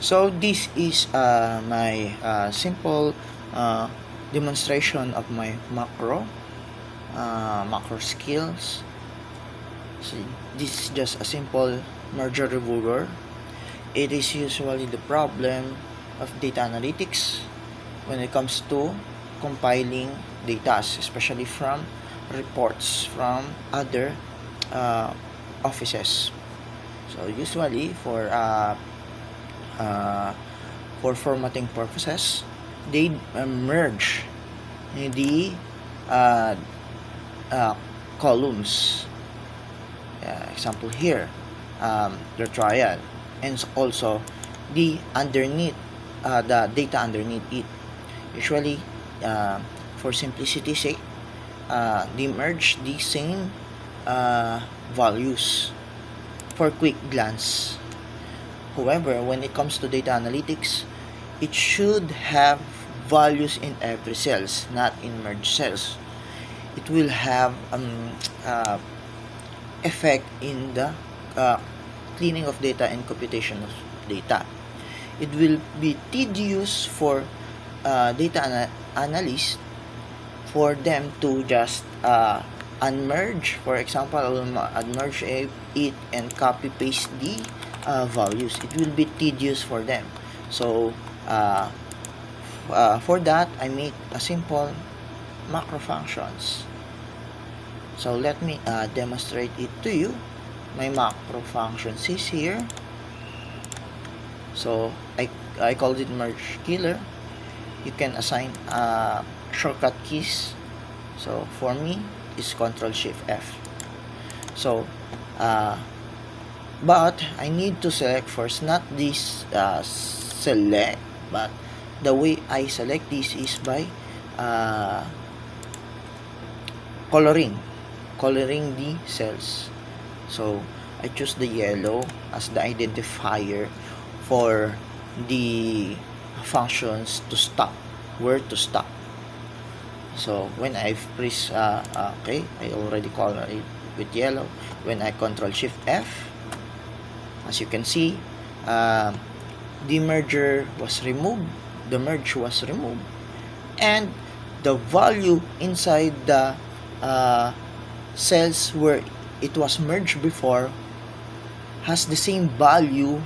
So this is my simple demonstration of my macro skills. So this is just a simple merger remover. It is usually the problem of data analytics when it comes to compiling data, especially from reports from other offices. So usually for formatting purposes, they merge the uh, columns. Example here, the trial, and also the underneath, the data underneath it. Usually, for simplicity's sake, they merge the same values for quick glance. However, when it comes to data analytics, it should have values in every cells, not in merged cells. It will have effect in the cleaning of data and computation of data. It will be tedious for data analysts for them to just unmerge. For example, I will unmerge it and copy paste the values. It will be tedious for them. So for that, I make a simple macro functions. So let me demonstrate it to you. My macro functions is here. So I called it merge killer. You can assign shortcut keys. So for me, it's Control Shift F. So but I need to select first, not this select, but the way I select this is by coloring the cells. So I choose the yellow as the identifier for the functions to stop, where to stop. So when I press okay, I already color it with yellow. When I Control Shift F, as you can see, the merge was removed, and the value inside the cells where it was merged before has the same value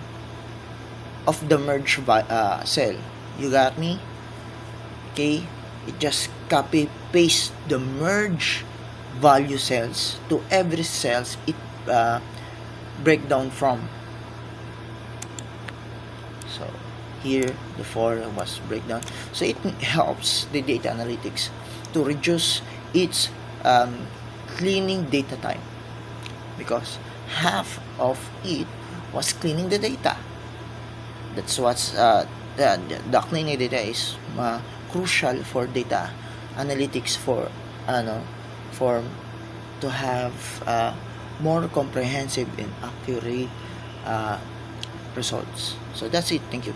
of the merge cell. You got me? Okay, it just copy paste the merge value cells to every cells it break down from. So here the 4 was breakdown. So it helps the data analytics to reduce its cleaning data time, because half of it was cleaning the data. That's what's the cleaning data is crucial for data analytics for to have more comprehensive and accurate results. So that's it. Thank you.